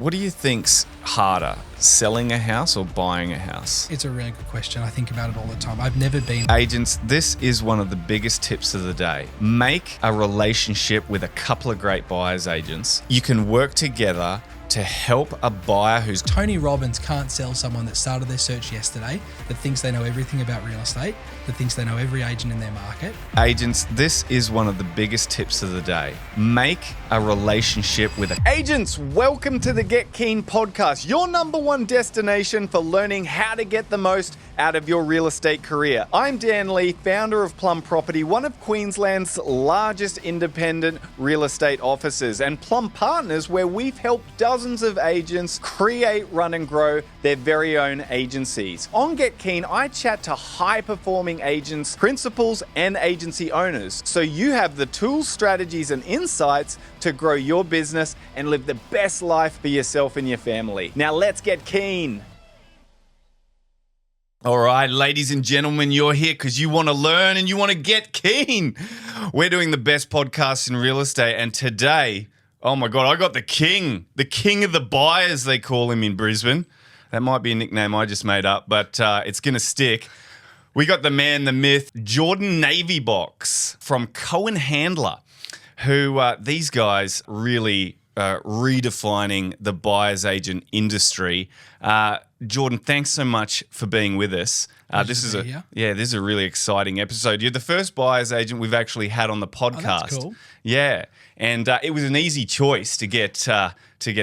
What do you think's harder, selling a house or buying a house? It's a really good question. I think about it all the time. I've never been... Agents, this is one of the biggest tips of the day. Make a relationship with a couple of great buyer's agents. You can work together to help a buyer who's... Tony Robbins can't sell someone that started their search yesterday, that thinks they know everything about real estate, that thinks they know every agent in their market. Agents, this is one of the biggest tips of the day. Make a relationship with a... Agents, welcome to the Get Keen podcast, your number one destination for learning how to get the most out of your real estate career. I'm Dan Lee, founder of Plum Property, one of Queensland's largest independent real estate offices, and Plum Partners, where we've helped dozens of agents create, run and grow their very own agencies. On Get Keen, I chat to high-performing agents, principals, and agency owners, so you have the tools, strategies, and insights to grow your business and live the best life for yourself and your family. Now let's get keen. All right, ladies and gentlemen, you're here because you want to learn and you want to get keen. We're doing the best podcast in real estate, and today, oh my God, I got the king of the buyers, they call him in Brisbane. That might be a nickname I just made up, but it's going to stick. We got the man, the myth, Jordan Navybox from Cohen Handler, who these guys really redefining the buyer's agent industry. Jordan, thanks so much for being with us. This is a really exciting episode. You're the first buyer's agent we've actually had on the podcast. Oh, that's cool. Yeah, and it was an easy choice to get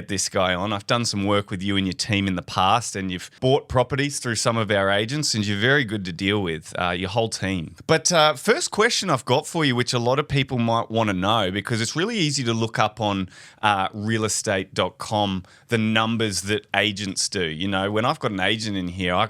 this guy on. I've done some work with you and your team in the past, and you've bought properties through some of our agents, and you're very good to deal with, your whole team. But first question I've got for you, which a lot of people might want to know, because it's really easy to look up on realestate.com the numbers that agents do. You know, when I've got an agent in here, I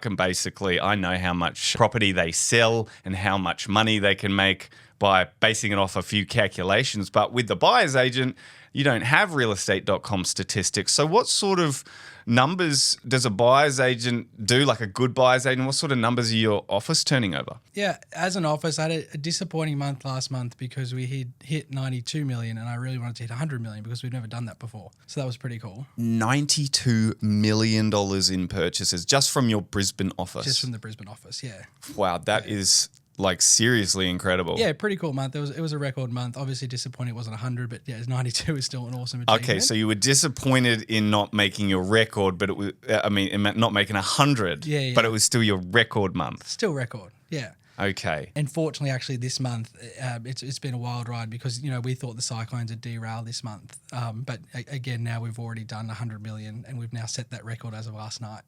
know how much property they sell and how much money they can make by basing it off a few calculations. But with the buyer's agent, you don't have realestate.com statistics. So what sort of numbers does a buyer's agent do, like a good buyer's agent? What sort of numbers are your office turning over? Yeah, as an office, I had a disappointing month last month because we hit 92 million, and I really wanted to hit 100 million because we've never done that before. So that was pretty cool. $92 million in purchases just from your Brisbane office? Just from the Brisbane office, yeah. Wow, that is... like seriously incredible. Yeah, pretty cool month. It was a record month. Obviously disappointing it wasn't 100, but yeah, 92 is still an awesome achievement. Okay, so you were disappointed in not making your record, but it was, not making 100, yeah. But it was still your record month. Still record, yeah. Okay. And fortunately, actually, this month, it's been a wild ride because, you know, we thought the Cyclones would derail this month. But again, now we've already done 100 million and we've now set that record as of last night.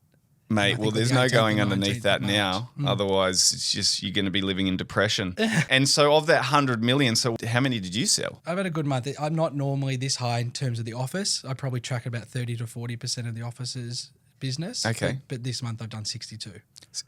Mate, well, there's no going underneath that now. Otherwise, it's just you're going to be living in depression. And so of that 100 million, so how many did you sell? I've had a good month. I'm not normally this high in terms of the office. I probably track about 30 to 40% of the office's business. Okay. But this month I've done 62.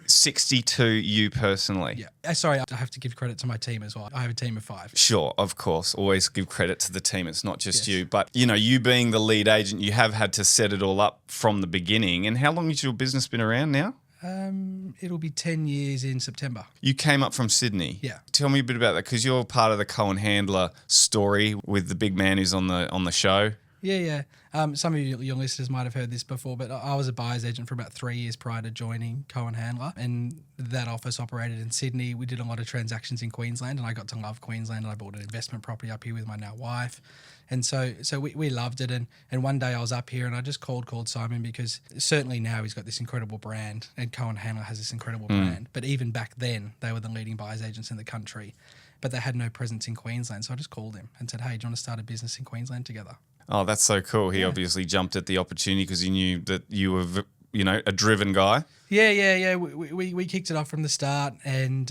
62 you personally? Yeah. Sorry, I have to give credit to my team as well. I have a team of 5. Sure, of course. Always give credit to the team. It's not just you. But, you know, you being the lead agent, you have had to set it all up from the beginning. And how long has your business been around now? It'll be 10 years in September. You came up from Sydney. Yeah. Tell me a bit about that, because you're part of the Cohen Handler story with the big man who's on the show. Yeah. Some of your listeners might have heard this before, but I was a buyer's agent for about 3 years prior to joining Cohen Handler, and that office operated in Sydney. We did a lot of transactions in Queensland, and I got to love Queensland. I bought an investment property up here with my now wife, and so we loved it. And one day I was up here, and I just called Simon, because certainly now he's got this incredible brand, and Cohen Handler has this incredible brand. But even back then, they were the leading buyer's agents in the country, but they had no presence in Queensland. So I just called him and said, "Hey, do you want to start a business in Queensland together?" Oh, that's so cool. He obviously jumped at the opportunity because he knew that you were, you know, a driven guy. Yeah. We kicked it off from the start, and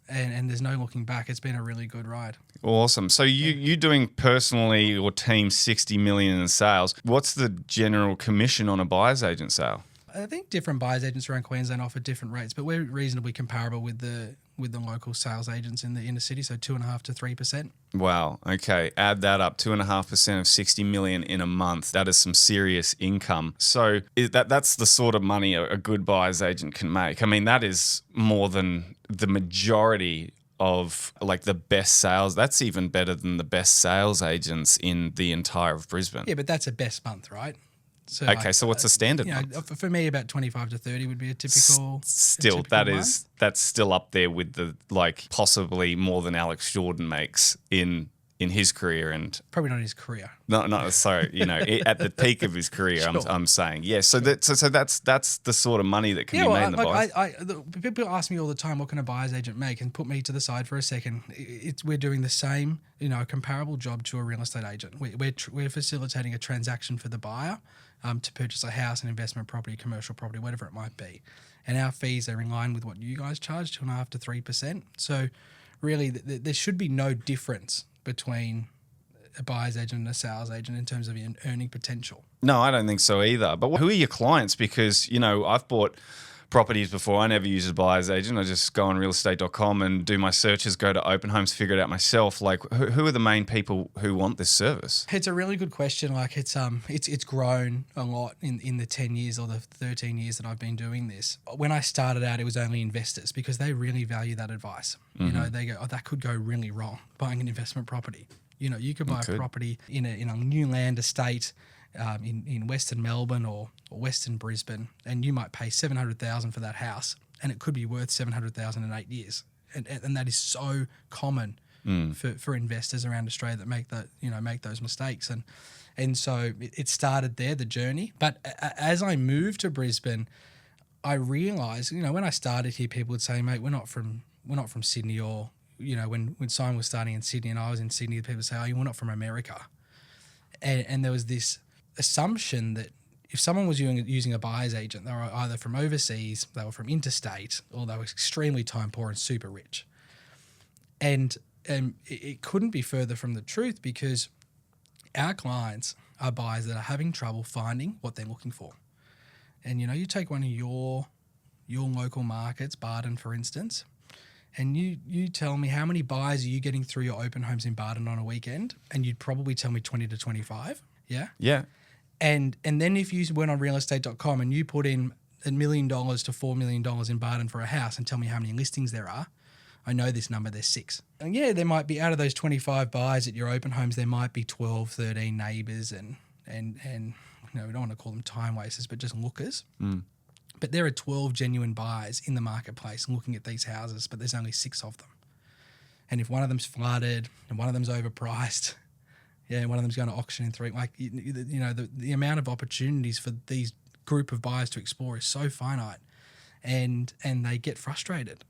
there's no looking back. It's been a really good ride. Awesome. So you doing personally, your team, 60 million in sales. What's the general commission on a buyer's agent sale? I think different buyers agents around Queensland offer different rates, but we're reasonably comparable with the local sales agents in the inner city, so 2.5% to 3%. Wow. Okay. Add that up, 2.5% of 60 million in a month. That is some serious income. So that's the sort of money a good buyer's agent can make. I mean, that is more than the majority of like the best sales. That's even better than the best sales agents in the entire of Brisbane. Yeah, but that's a best month, right? So Okay, so what's the standard you know, month? for me, about 25 to 30 would be a typical. Still, that's still up there with the like possibly more than Alex Jordan makes in his career, and Probably not in his career. not sorry, at the peak of his career. Sure. I'm saying, yeah. So that's the sort of money that can be made in the buyers. People ask me all the time, what can a buyer's agent make? And put me to the side for a second. We're doing the same, a comparable job to a real estate agent. We're facilitating a transaction for the buyer to purchase a house, an investment property, commercial property, whatever it might be. And our fees are in line with what you guys charge, 2.5% to 3%. So really, there should be no difference between a buyer's agent and a sales agent in terms of earning potential. No, I don't think so either. But who are your clients? Because, I've bought properties before. I never use a buyer's agent. I just go on realestate.com and do my searches, go to open homes, figure it out myself. Like, who are the main people who want this service? It's a really good question. Like, it's grown a lot in the 10 years or the 13 years that I've been doing this. When I started out, it was only investors because they really value that advice. Mm-hmm. They go, oh, that could go really wrong buying an investment property. You could buy a property in a new land estate in Western Melbourne or Western Brisbane, and you might pay $700,000 for that house, and it could be worth $700,000 in 8 years, and that is so common for investors around Australia that make those mistakes, and so it started there, the journey. But as I moved to Brisbane, I realised, when I started here, people would say, "Mate, we're not from Sydney," or when Simon was starting in Sydney and I was in Sydney, people would say, "Oh, you're not from America," and there was this assumption that if someone was using a buyer's agent, they were either from overseas, they were from interstate, or they were extremely time poor and super rich. And it couldn't be further from the truth, because our clients are buyers that are having trouble finding what they're looking for. And you take one of your local markets, Bardon, for instance, and you tell me how many buyers are you getting through your open homes in Bardon on a weekend, and you'd probably tell me 20 to 25. Yeah? Yeah. And then if you went on realestate.com and you put in $1 million to $4 million in Bardon for a house and tell me how many listings there are, I know this number, there's 6. And yeah, there might be, out of those 25 buyers at your open homes, there might be 12, 13 neighbours and we don't want to call them time wasters, but just lookers. But there are 12 genuine buyers in the marketplace looking at these houses, but there's only 6 of them. And if one of them's flooded and one of them's overpriced, one of them's going to auction in 3. Like, the amount of opportunities for these group of buyers to explore is so finite, and they get frustrated,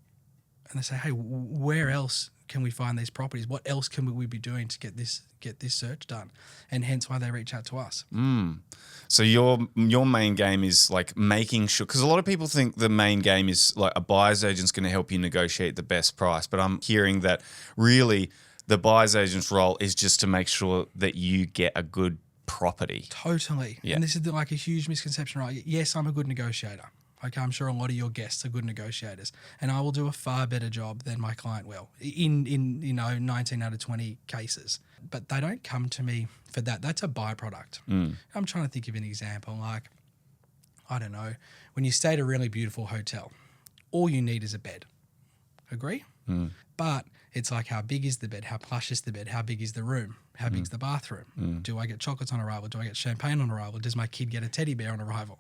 and they say, "Hey, where else can we find these properties? What else can we be doing to get this search done?" And hence why they reach out to us. So your main game is like making sure, because a lot of people think the main game is like a buyer's agent's going to help you negotiate the best price, but I'm hearing that really the buyer's agent's role is just to make sure that you get a good property. Totally. Yeah. And this is like a huge misconception, right? Yes, I'm a good negotiator. Okay, I'm sure a lot of your guests are good negotiators, and I will do a far better job than my client will in 19 out of 20 cases. But they don't come to me for that. That's a byproduct. I'm trying to think of an example. Like, I don't know, when you stay at a really beautiful hotel, all you need is a bed. Agree? But it's like, how big is the bed? How plush is the bed? How big is the room? How big's the bathroom? Do I get chocolates on arrival? Do I get champagne on arrival? Does my kid get a teddy bear on arrival?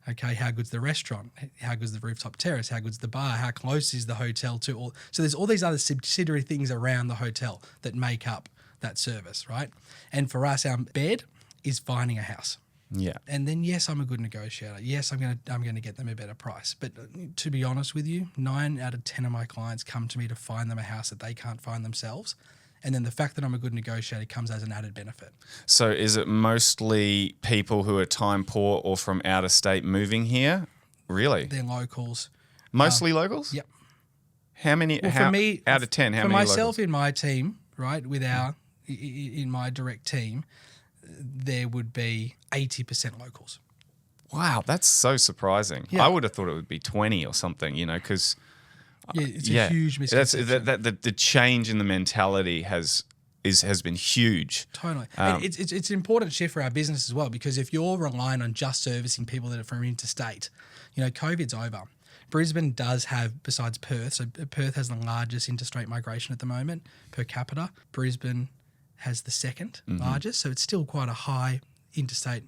Okay, how good's the restaurant? How good's the rooftop terrace? How good's the bar? How close is the hotel to all? So there's all these other subsidiary things around the hotel that make up that service, right? And for us, our bed is finding a house. Yeah. And then, yes, I'm a good negotiator. Yes, I'm gonna get them a better price. But to be honest with you, 9 out of 10 of my clients come to me to find them a house that they can't find themselves. And then the fact that I'm a good negotiator comes as an added benefit. So is it mostly people who are time poor or from out of state moving here? Really? They're locals. Mostly locals? Yep. How many? Well, for me, out of 10, how for many myself locals? in my team, right, with in my direct team, there would be 80% locals. Wow, that's so sursurprising. Yeah. I would have thought it would be 20 or something, because... Yeah, it's a huge misconception. The change in the mentality has been huge. Totally. And it's an important shift for our business as well, because if you're relying on just servicing people that are from interstate, COVID's over. Brisbane does have, besides Perth, so Perth has the largest interstate migration at the moment per capita. Brisbane has the second largest, so it's still quite a high interstate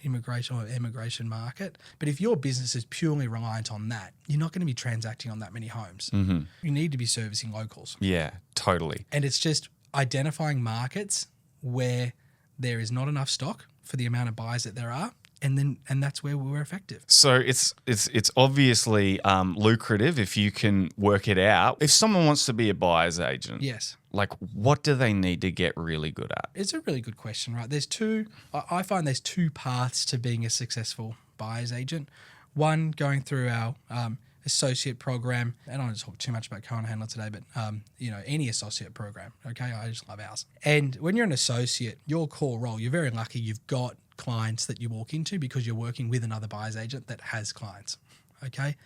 immigration or immigration market. But if your business is purely reliant on that, you're not going to be transacting on that many homes. Mm-hmm. You need to be servicing locals. Yeah, totally. And it's just identifying markets where there is not enough stock for the amount of buyers that there are. And that's where we're effective. So it's obviously lucrative if you can work it out. If someone wants to be a buyer's agent, Yes. like what do they need to get really good at? It's a really good question, right? I find there's two paths to being a successful buyer's agent. One, going through our associate program, and I don't want to talk too much about Cohen Handler today, but any associate program, okay? I just love ours. And when you're an associate, your core role, you're very lucky you've got clients that you walk into because you're working with another buyer's agent that has clients, okay?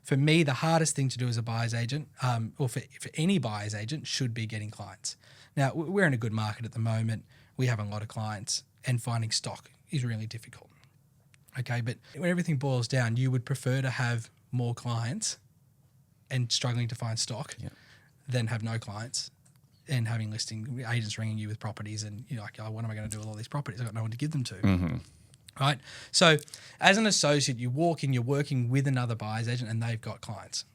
For me, the hardest thing to do as a buyer's agent, or for any buyer's agent, should be getting clients. Now, we're in a good market at the moment. We have a lot of clients, and finding stock is really difficult, okay? But when everything boils down, you would prefer to have more clients and struggling to find stock than have no clients and having listing agents ringing you with properties and you're like, oh, what am I going to do with all these properties? I've got no one to give them to. Mm-hmm. Right? So as an associate, you walk in, you're working with another buyer's agent and they've got clients.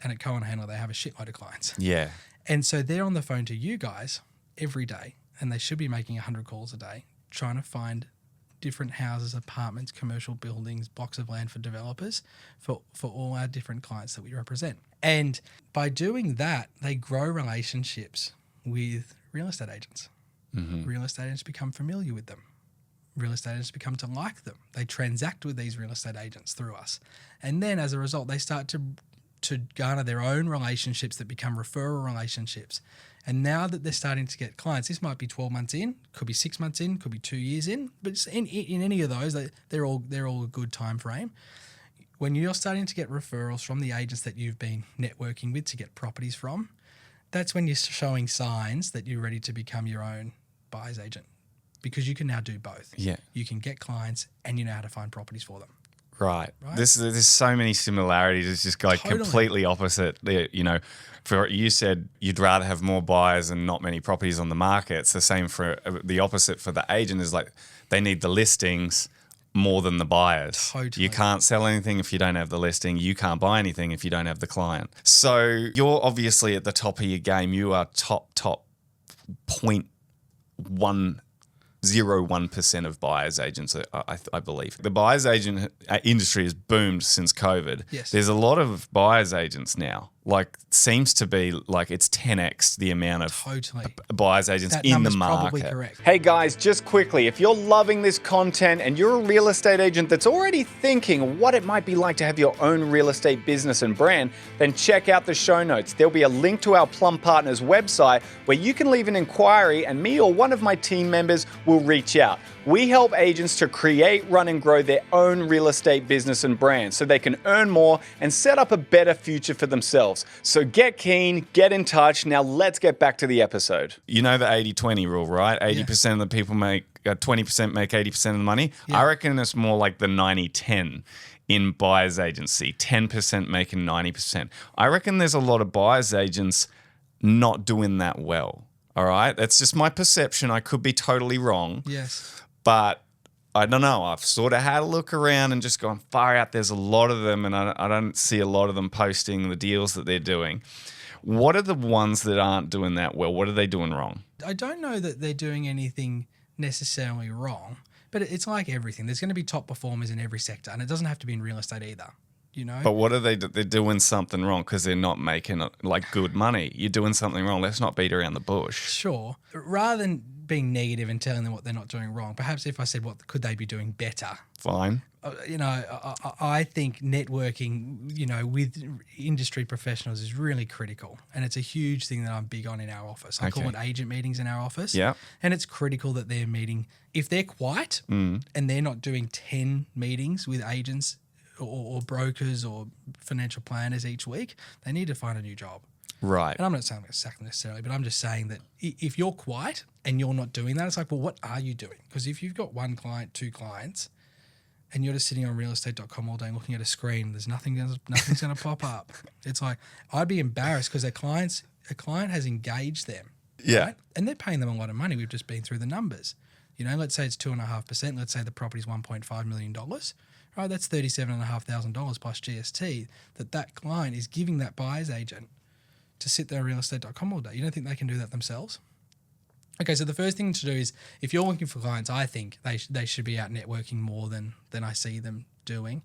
And at Cohen Handler, they have a shitload of clients. Yeah. And so they're on the phone to you guys every day and they should be making 100 calls a day trying to find different houses, apartments, commercial buildings, blocks of land for developers for all our different clients that we represent. And by doing that, they grow relationships with real estate agents. Mm-hmm. Real estate agents become familiar with them. Real estate agents become to like them. They transact with these real estate agents through us. And then as a result, they start to garner their own relationships that become referral relationships. And now that they're starting to get clients, this might be 12 months in, could be 6 months in, could be 2 years in, but in any of those, they're all a good time frame. When you're starting to get referrals from the agents that you've been networking with to get properties from, that's when you're showing signs that you're ready to become your own buyer's agent because you can now do both. Yeah. You can get clients and you know how to find properties for them. Right. There's so many similarities. It's just like completely opposite. For you said you'd rather have more buyers and not many properties on the market. It's the same for the opposite for the agent is like they need the listings more than the buyers. Totally. You can't sell anything if you don't have the listing. You can't buy anything if you don't have the client. So you're obviously at the top of your game. You are top 0.101% of buyers agents, I believe. The buyers agent industry has boomed since COVID. Yes. There's a lot of buyers agents now. Like, seems to be like it's 10x the amount of buyers agents in the market. Probably correct. Hey guys, just quickly, if you're loving this content and you're a real estate agent that's already thinking what it might be like to have your own real estate business and brand, then check out the show notes. There'll be a link to our Plum Partners website where you can leave an inquiry and me or one of my team members will reach out. We help agents to create, run, and grow their own real estate business and brand so they can earn more and set up a better future for themselves. So get keen, get in touch. Now let's get back to the episode. You know the 80-20 rule, right? 80% of the people make, 20% make 80% of the money. Yeah. I reckon it's more like the 90-10 in buyer's agency, 10% making 90%. I reckon there's a lot of buyer's agents not doing that well. All right? That's just my perception. I could be totally wrong. Yes. But I don't know. I've sort of had a look around and just gone far out. There's a lot of them, and I don't see a lot of them posting the deals that they're doing. What are the ones that aren't doing that well? What are they doing wrong? I don't know that they're doing anything necessarily wrong, but it's like everything. There's going to be top performers in every sector, and it doesn't have to be in real estate either. You know? But what are they? They're doing something wrong because they're not making like good money. You're doing something wrong. Let's not beat around the bush. Sure. Rather than being negative and telling them what they're not doing wrong, perhaps if I said what could they be doing better? Fine. I think networking, with industry professionals is really critical, and it's a huge thing that I'm big on in our office. I call it agent meetings in our office. Yeah. And it's critical that they're meeting. If they're quiet and they're not doing 10 meetings with agents or brokers or financial planners each week, they need to find a new job. Right. And I'm not saying exactly necessarily, but I'm just saying that if you're quiet and you're not doing that, it's like, well, what are you doing? Because if you've got one client, two clients, and you're just sitting on realestate.com all day looking at a screen, there's nothing's going to pop up. It's like, I'd be embarrassed because a client has engaged them. Yeah. Right? And they're paying them a lot of money. We've just been through the numbers. Let's say it's 2.5%. Let's say the property's $1.5 million. Right, that's $37,500 plus GST that client is giving that buyer's agent to sit there on realestate.com all day. You don't think they can do that themselves? Okay, so the first thing to do is, if you're looking for clients, I think they should be out networking more than I see them doing.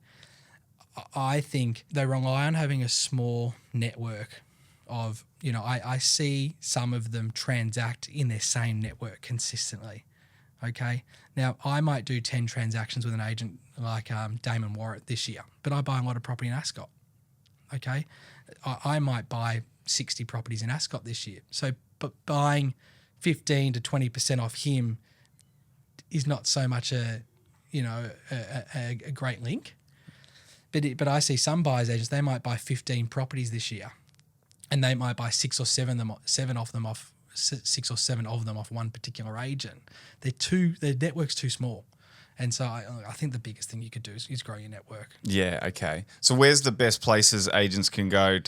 I think they rely on having a small network of, I see some of them transact in their same network consistently. Okay, now I might do 10 transactions with an agent like Damon Warrett this year, but I buy a lot of property in Ascot. Okay, I might buy 60 properties in Ascot this year. So, but buying 15 to 20% off him is not so much a great link. But I see some buyers agents, they might buy 15 properties this year, and they might buy six or seven of them off one particular agent. Their network's too small. And so I think the biggest thing you could do is grow your network. Yeah, okay. So where's the best places agents can go?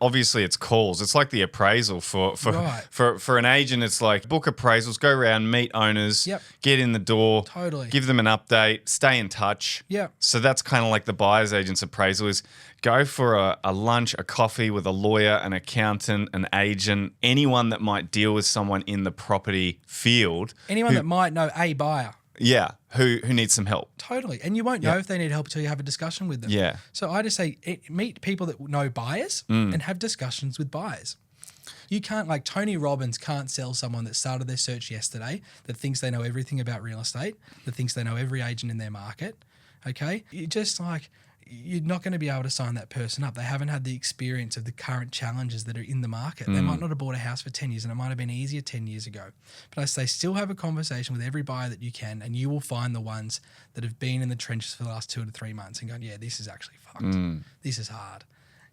Obviously it's calls. It's like the appraisal for an agent. It's like book appraisals, go around, meet owners, get in the door, give them an update, stay in touch. Yeah. So that's kind of like the buyer's agent's appraisal is go for a lunch, a coffee with a lawyer, an accountant, an agent, anyone that might deal with someone in the property field. Anyone that might know a buyer. Yeah, who needs some help. Totally. And you won't know if they need help until you have a discussion with them. Yeah. So I just say meet people that know buyers and have discussions with buyers. You can't, like Tony Robbins can't sell someone that started their search yesterday, that thinks they know everything about real estate, that thinks they know every agent in their market, okay? You're not going to be able to sign that person up. They haven't had the experience of the current challenges that are in the market. They might not have bought a house for 10 years and it might have been easier 10 years ago. But I say still have a conversation with every buyer that you can, and you will find the ones that have been in the trenches for the last 2 to 3 months and going, yeah, this is actually fucked. This is hard.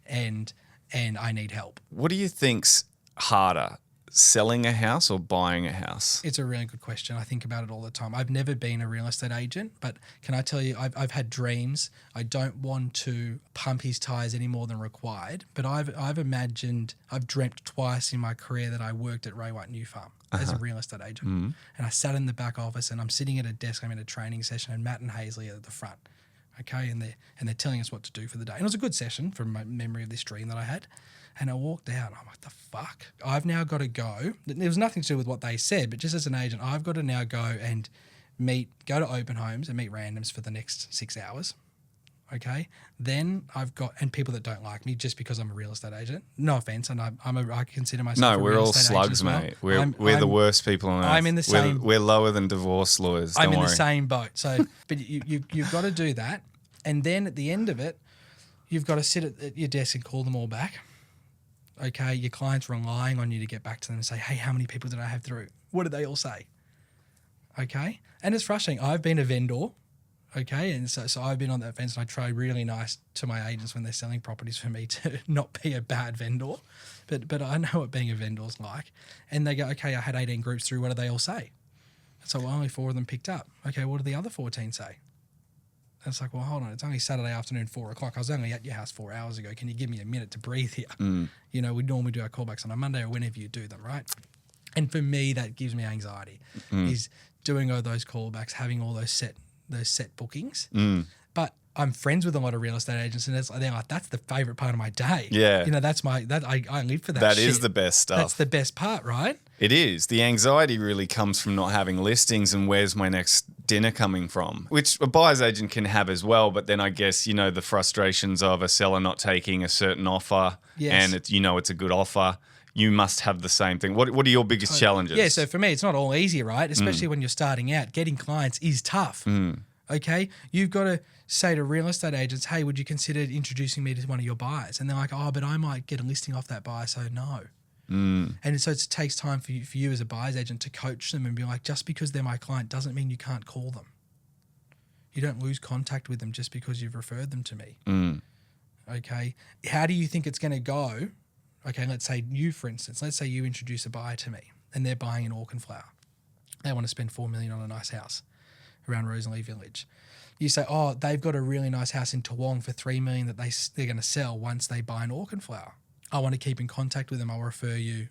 And I need help. What do you think's harder, selling a house or buying a house? It's a really good question. I think about it all the time. I've never been a real estate agent, but can I tell you, I've had dreams. I don't want to pump his tires any more than required, but I've dreamt twice in my career that I worked at Ray White New Farm as a real estate agent. And I sat in the back office and I'm sitting at a desk, I'm in a training session, and Matt and Hazley are at the front. Okay, and they're telling us what to do for the day. And it was a good session from my memory of this dream that I had. And I walked out and I'm like, the fuck? I've now got to go. There was nothing to do with what they said, but just as an agent, I've got to now go and go to open homes and meet randoms for the next 6 hours. Okay. Then and people that don't like me just because I'm a real estate agent. No offense. And I consider myself a real estate agent as well. No, we're all slugs, mate. We're the worst people on earth. I'm in the same. We're lower than divorce lawyers. Don't worry. I'm in the same boat. So, but you've got to do that. And then at the end of it, you've got to sit at your desk and call them all back. Okay, your client's relying on you to get back to them and say, hey, how many people did I have through? What did they all say? Okay, and it's frustrating. I've been a vendor, okay, and so I've been on that fence, and I try really nice to my agents when they're selling properties for me to not be a bad vendor, but I know what being a vendor's like. And they go, okay, I had 18 groups through, what did they all say? So only 4 of them picked up. Okay, what did the other 14 say? And it's like, well, hold on, it's only Saturday afternoon, 4 o'clock. I was only at your house 4 hours ago. Can you give me a minute to breathe here? We normally do our callbacks on a Monday or whenever you do them, right? And for me, that gives me anxiety, is doing all those callbacks, having all those set bookings. But I'm friends with a lot of real estate agents, and they're like, that's the favorite part of my day. Yeah. I live for that. That is the best stuff. That's the best part, right? It is. The anxiety really comes from not having listings and where's my next dinner coming from, which a buyer's agent can have as well. But then I guess, the frustrations of a seller not taking a certain offer and it's a good offer. You must have the same thing. What are your biggest challenges? Yeah, so for me, it's not all easy, right? Especially when you're starting out. Getting clients is tough. Okay? You've got to say to real estate agents, hey, would you consider introducing me to one of your buyers? And they're like, oh, but I might get a listing off that buyer, so no. And so it takes time for you as a buyer's agent to coach them and be like, just because they're my client doesn't mean you can't call them. You don't lose contact with them just because you've referred them to me. Okay? How do you think it's going to go? Okay, let's say you, for instance, you introduce a buyer to me and they're buying an Auchenflower. They want to spend $4 million on a nice house around Rosalie Village. You say, oh, they've got a really nice house in Toowong for $3 million that they're going to sell once they buy an Auchenflower. I want to keep in contact with them. I'll refer you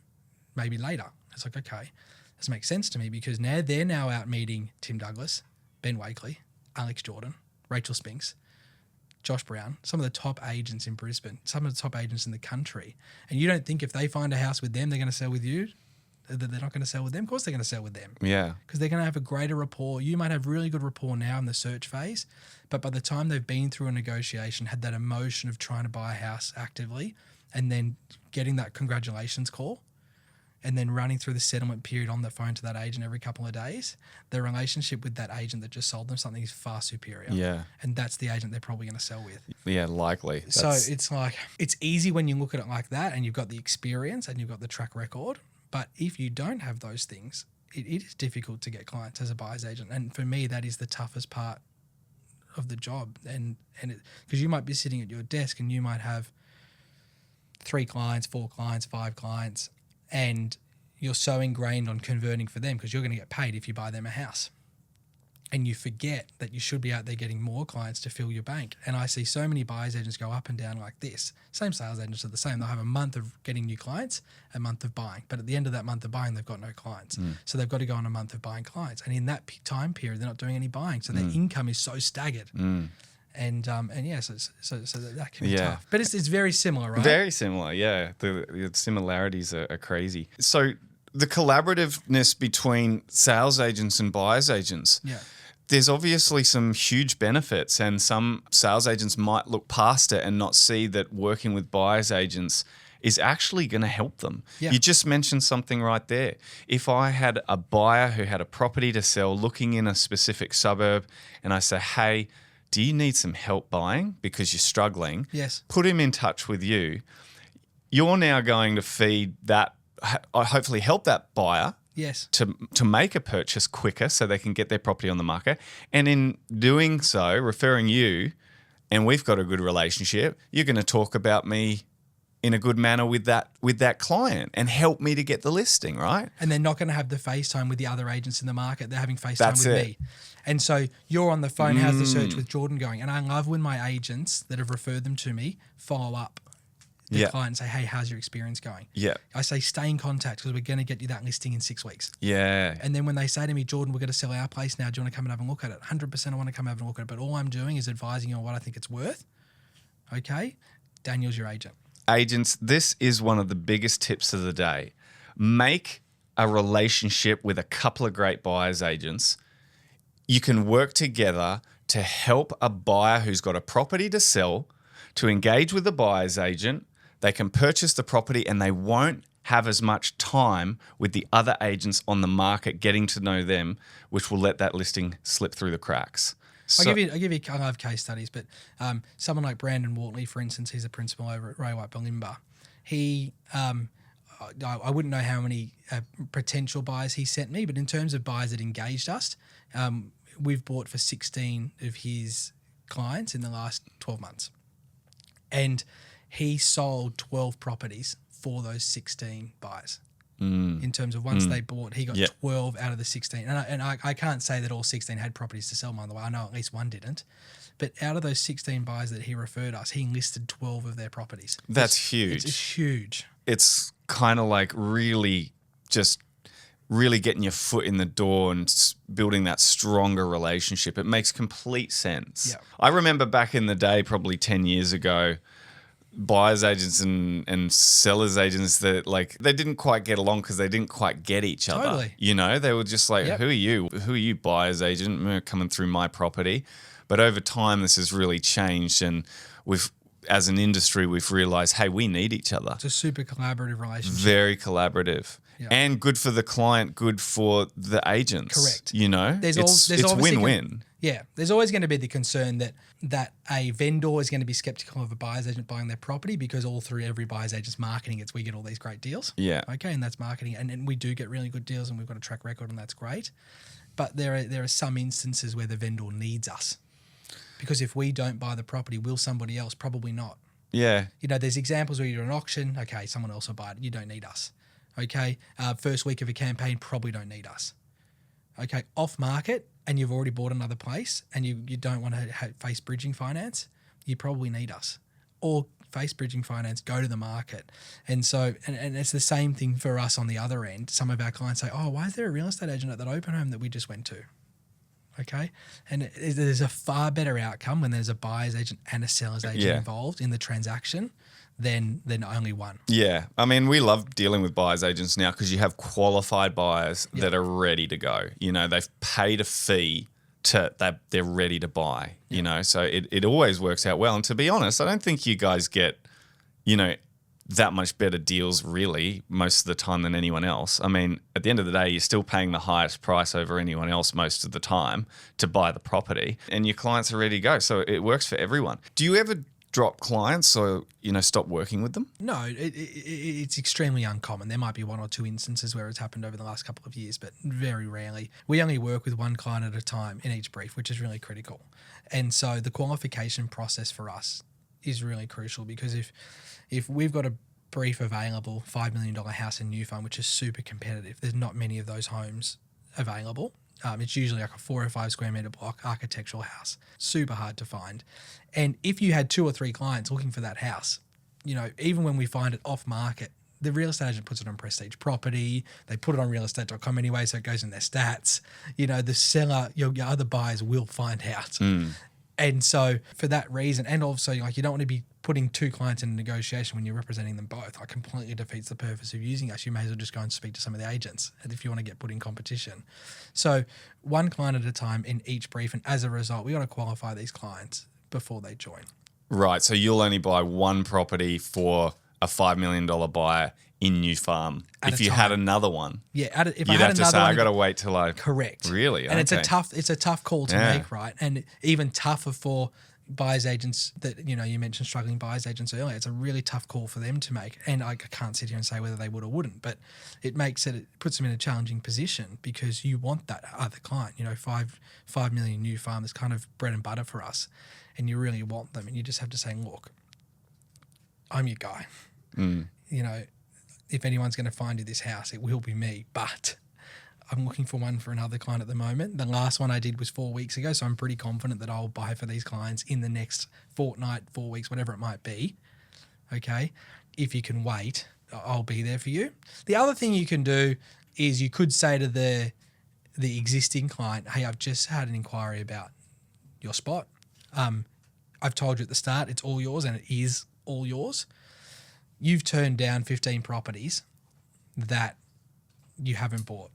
maybe later. It's like, okay. This makes sense to me because now they're now out meeting Tim Douglas, Ben Wakely, Alex Jordan, Rachel Spinks, Josh Brown, some of the top agents in Brisbane, some of the top agents in the country. And you don't think if they find a house with them, they're going to sell with you, that they're not going to sell with them? Of course they're going to sell with them. Yeah. Because they're going to have a greater rapport. You might have really good rapport now in the search phase, but by the time they've been through a negotiation, had that emotion of trying to buy a house actively, and then getting that congratulations call, and then running through the settlement period on the phone to that agent every couple of days, the relationship with that agent that just sold them something is far superior. Yeah. And that's the agent they're probably going to sell with. Yeah, likely. So it's like, it's easy when you look at it like that and you've got the experience and you've got the track record. But if you don't have those things, it is difficult to get clients as a buyer's agent. And for me, that is the toughest part of the job. And because you might be sitting at your desk and you might have 3 clients, 4 clients, 5 clients, and you're so ingrained on converting for them because you're going to get paid if you buy them a house. And you forget that you should be out there getting more clients to fill your bank. And I see so many buyer's agents go up and down like this. Same sales agents are the same. They'll have a month of getting new clients, a month of buying. But at the end of that month of buying, they've got no clients. So they've got to go on a month of buying clients. And in that time period, they're not doing any buying. So their income is so staggered. And yeah, so that can be tough. But it's very similar, right? Very similar, yeah. The similarities are crazy. So the collaborativeness between sales agents and buyer's agents, there's obviously some huge benefits, and some sales agents might look past it and not see that working with buyer's agents is actually going to help them. Yeah. You just mentioned something right there. If I had a buyer who had a property to sell looking in a specific suburb and I say, hey, do you need some help buying because you're struggling? Yes. Put him in touch with you. You're now going to feed that, hopefully help that buyer to make a purchase quicker so they can get their property on the market. And in doing so, referring you, and we've got a good relationship, you're going to talk about me in a good manner with that client and help me to get the listing, right? And they're not going to have the FaceTime with the other agents in the market. They're having FaceTime with me. And so you're on the phone, how's the search with Jordan going? And I love when my agents that have referred them to me follow up the client and say, hey, how's your experience going? Yeah. I say, stay in contact because we're going to get you that listing in 6 weeks. Yeah. And then when they say to me, Jordan, we're going to sell our place now. Do you want to come and have a look at it? 100% I want to come have a look at it. But all I'm doing is advising you on what I think it's worth. Okay? Daniel's your agent. Agents, this is one of the biggest tips of the day. Make a relationship with a couple of great buyer's agents. You can work together to help a buyer who's got a property to sell to engage with the buyer's agent. They can purchase the property and they won't have as much time with the other agents on the market getting to know them, which will let that listing slip through the cracks. I'll give you I love case studies, but someone like Brandon Wortley, for instance, he's a principal over at Ray White Balimba. He, I wouldn't know how many potential buyers he sent me, but in terms of buyers that engaged us, we've bought for 16 of his clients in the last 12 months. And he sold 12 properties for those 16 buyers. In terms of once they bought, he got 12 out of the 16. And I can't say that all 16 had properties to sell, by the way. I know at least one didn't. But out of those 16 buyers that he referred us, he listed 12 of their properties. That's huge. It's huge. It's kind of like really getting your foot in the door and building that stronger relationship. It makes complete sense. Yeah. I remember back in the day, probably 10 years ago, buyer's agents and sellers agents that they didn't quite get along because they didn't quite get each other. Totally. You know, they were just like, who are you? Who are you, buyer's agent, coming through my property? But over time, this has really changed, and as an industry, we've realized, hey, we need each other. It's a super collaborative relationship. Very collaborative. Yeah. And good for the client, good for the agents. Correct. You know, There's it's win-win. There's always going to be the concern that a vendor is going to be skeptical of a buyer's agent buying their property because all through every buyer's agent's marketing, we get all these great deals. Yeah. Okay, and that's marketing, and we do get really good deals, and we've got a track record, and that's great. But there are some instances where the vendor needs us because if we don't buy the property, will somebody else? Probably not. Yeah. You know, there's examples where you do an auction. Okay, someone else will buy it. You don't need us. Okay, first week of a campaign, probably don't need us. Okay, off market, and you've already bought another place, and you don't want to face bridging finance, you probably need us. Or face bridging finance, go to the market. And so, and it's the same thing for us on the other end. Some of our clients say, oh, why is there a real estate agent at that open home that we just went to? Okay. And there's a far better outcome when there's a buyer's agent and a seller's agent involved in the transaction than only one. Yeah. I mean, we love dealing with buyer's agents now because you have qualified buyers that are ready to go. You know, they've paid a fee that they're ready to buy, you know, so it always works out well. And to be honest, I don't think you guys get, you know, that much better deals really most of the time than anyone else. I mean, at the end of the day, you're still paying the highest price over anyone else most of the time to buy the property, and your clients are ready to go. So it works for everyone. Do you ever drop clients or, you know, stop working with them? No, it's extremely uncommon. There might be one or two instances where it's happened over the last couple of years, but very rarely. We only work with one client at a time in each brief, which is really critical. And so the qualification process for us is really crucial, because if we've got a brief available, $5 million house in New Farm, which is super competitive, there's not many of those homes available. It's usually like a 4 or 5 square meter block architectural house, super hard to find. And if you had 2 or 3 clients looking for that house, you know, even when we find it off market, the real estate agent puts it on Prestige Property. They put it on realestate.com anyway, so it goes in their stats. You know, the seller, your other buyers will find out. And so for that reason, and also like you don't want to be putting 2 clients in a negotiation when you're representing them both. Like completely defeats the purpose of using us. You may as well just go and speak to some of the agents if you want to get put in competition. So one client at a time in each brief, and as a result, we got to qualify these clients before they join. Right. So you'll only buy one property for a $5 million buyer in New Farm. If you had another one, if I had you'd have to say, one, I got to wait till I... Correct. Really? And okay. it's a tough call to make, right? And even tougher for buyers agents that, you know, you mentioned struggling buyers agents earlier. It's a really tough call for them to make. And I can't sit here and say whether they would or wouldn't, but it puts them in a challenging position, because you want that other client, you know, 5 million New Farm is kind of bread and butter for us, and you really want them, and you just have to say, look, I'm your guy. You know, if anyone's going to find you this house, it will be me, but I'm looking for one for another client at the moment. The last one I did was 4 weeks ago, so I'm pretty confident that I'll buy for these clients in the next fortnight, 4 weeks, whatever it might be. Okay? If you can wait, I'll be there for you. The other thing you can do is you could say to the existing client, hey, I've just had an inquiry about your spot. I've told you at the start it's all yours, and it is all yours. You've turned down 15 properties that you haven't bought.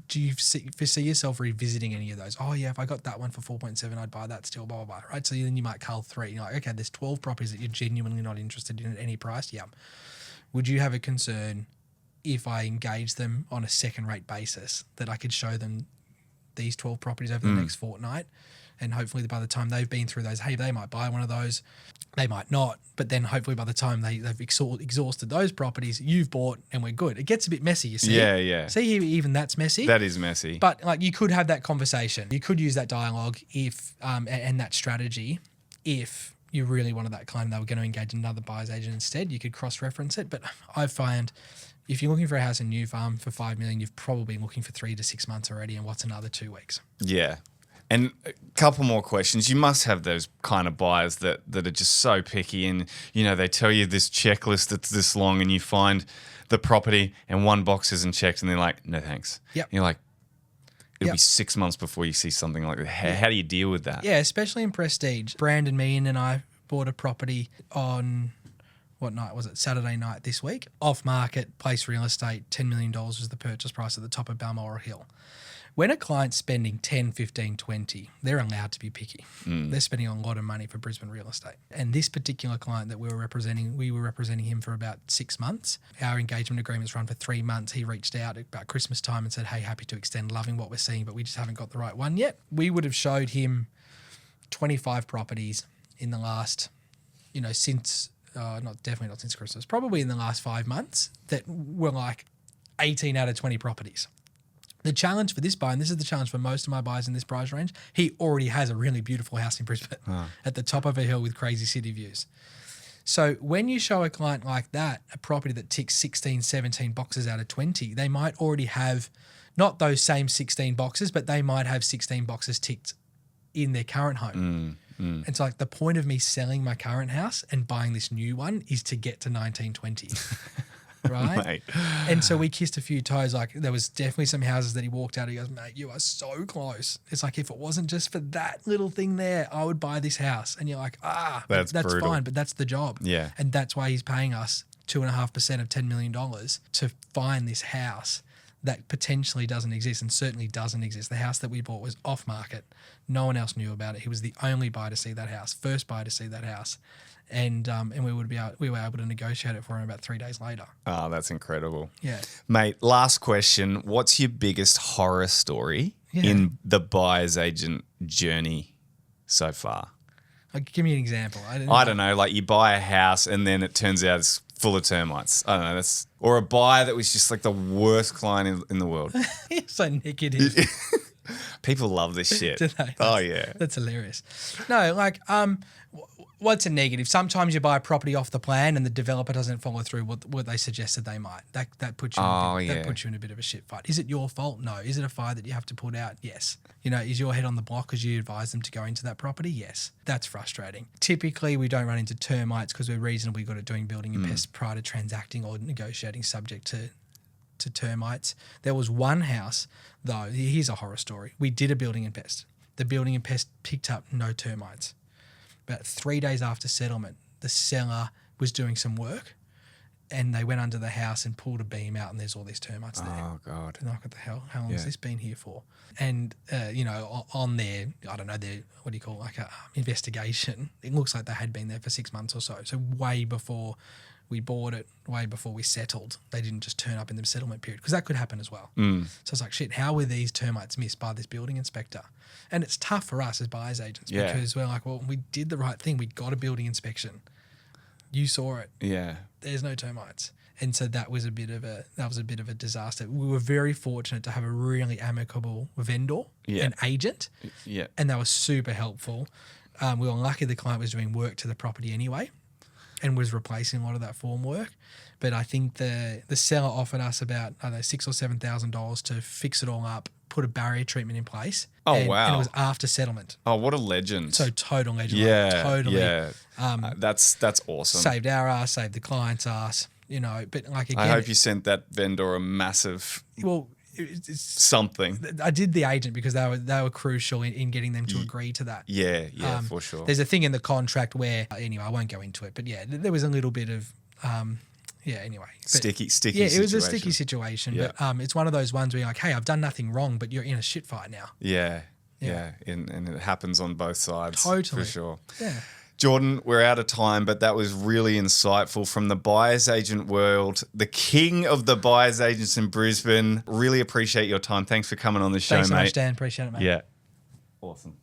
Do you foresee yourself revisiting any of those? Oh, yeah, if I got that one for 4.7, I'd buy that still, blah, blah, blah, right? So then you might cull 3. You're like, okay, there's 12 properties that you're genuinely not interested in at any price. Yeah. Would you have a concern if I engage them on a second-rate basis that I could show them these 12 properties over the next fortnight? And hopefully by the time they've been through those, hey, they might buy one of those, they might not. But then hopefully by the time they've exhausted those properties, you've bought and we're good. It gets a bit messy, you see. Yeah. See, even that's messy. That is messy. But like you could have that conversation. You could use that dialogue if and that strategy if you really wanted that client and they were going to engage another buyer's agent instead. You could cross-reference it. But I find if you're looking for a house in New Farm for $5 million, you've probably been looking for 3 to 6 months already. And what's another 2 weeks? Yeah. And a couple more questions. You must have those kind of buyers that are just so picky, and, you know, they tell you this checklist that's this long, and you find the property and one box isn't checked, and they're like, no thanks. Yep. And you're like, it'll be 6 months before you see something like that. How do you deal with that? Yeah, especially in Prestige. Brandon, Meehan and I bought a property on, what night was it? Saturday night this week. Off market, place real estate, $10 million was the purchase price at the top of Balmoral Hill. When a client's spending 10, 15, 20, they're allowed to be picky. They're spending a lot of money for Brisbane real estate. And this particular client that we were representing him for about 6 months. Our engagement agreements run for 3 months. He reached out about Christmas time and said, hey, happy to extend, loving what we're seeing, but we just haven't got the right one yet. We would have showed him 25 properties in the last, you know, since, definitely not since Christmas, probably in the last 5 months that were like 18 out of 20 properties. The challenge for this buyer, and this is the challenge for most of my buyers in this price range, he already has a really beautiful house in Brisbane at the top of a hill with crazy city views. So when you show a client like that a property that ticks 16, 17 boxes out of 20, they might already have not those same 16 boxes, but they might have 16 boxes ticked in their current home. It's like the point of me selling my current house and buying this new one is to get to 1920. Right? Mate. And so we kissed a few toes. Like there was definitely some houses that he walked out. He goes, mate, you are so close. It's like, if it wasn't just for that little thing there, I would buy this house. And you're like, that's brutal. fine, but that's the job. Yeah. And that's why he's paying us 2.5% of $10 million to find this house that potentially doesn't exist and certainly doesn't exist. The house that we bought was off market. No one else knew about it. He was the only buyer to see that house, first buyer to see that house. And we were able to negotiate it for him about 3 days later. Oh, that's incredible. Yeah. Mate, last question. What's your biggest horror story in the buyer's agent journey so far? Like, give me an example. I don't know. Like you buy a house and then it turns out it's full of termites. I don't know. Or a buyer that was just like the worst client in the world. You're so negative. People love this shit. Do they? Oh, yeah. That's hilarious. No, like, what's a negative? Sometimes you buy a property off the plan and the developer doesn't follow through what they suggested they might. That puts you that puts you in a bit of a shit fight. Is it your fault? No. Is it a fire that you have to put out? Yes. Is your head on the block because you advise them to go into that property? Yes. That's frustrating. Typically, we don't run into termites because we're reasonably good at doing building and pests prior to transacting or negotiating subject to termites. There was one house, though, here's a horror story. We did a building and pest. The building and pest picked up no termites. About 3 days after settlement, the seller was doing some work and they went under the house and pulled a beam out and there's all these termites there. Oh, God. And like, what the hell? How long has this been here for? And, on their, I don't know, what do you call it, like a investigation, it looks like they had been there for 6 months or so. So way before we bought it, way before we settled, they didn't just turn up in the settlement period because that could happen as well. So it's like, shit, how were these termites missed by this building inspector? And it's tough for us as buyer's agents because we're like, well, we did the right thing. We got a building inspection. You saw it. Yeah. There's no termites. And so that was a bit of a disaster. We were very fortunate to have a really amicable vendor and agent. Yeah. And they were super helpful. We were lucky the client was doing work to the property anyway and was replacing a lot of that form work. But I think the seller offered us about, I don't know, $6,000 or $7,000 to fix it all up, put a barrier treatment in place. Oh, wow. And it was after settlement. Oh, what a legend. So total legend. Yeah. Like, totally. Yeah. That's awesome. Saved our ass, saved the client's ass, but like again. I hope you sent that vendor a massive it's something. I did the agent because they were crucial in getting them to agree to that. Yeah, for sure. There's a thing in the contract where, anyway, I won't go into it, but yeah, there was a little bit of, anyway. Sticky Yeah, situation. it was a sticky situation, but it's one of those ones where you're like, hey, I've done nothing wrong, but you're in a shit fight now. Yeah. And it happens on both sides. Totally. For sure. Yeah. Jordan, we're out of time, but that was really insightful from the buyer's agent world, the king of the buyer's agents in Brisbane. Really appreciate your time. Thanks for coming on the show, Thanks so mate. much, Dan. Appreciate it, mate. Yeah. Awesome.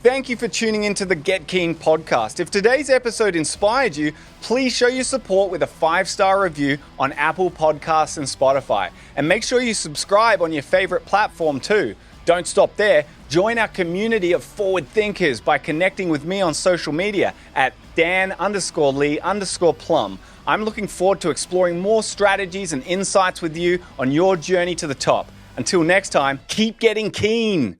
Thank you for tuning into the Get Keen podcast. If today's episode inspired you, please show your support with a 5-star review on Apple Podcasts and Spotify. And make sure you subscribe on your favorite platform too. Don't stop there. Join our community of forward thinkers by connecting with me on social media at Dan_Lee_Plum. I'm looking forward to exploring more strategies and insights with you on your journey to the top. Until next time, keep getting keen.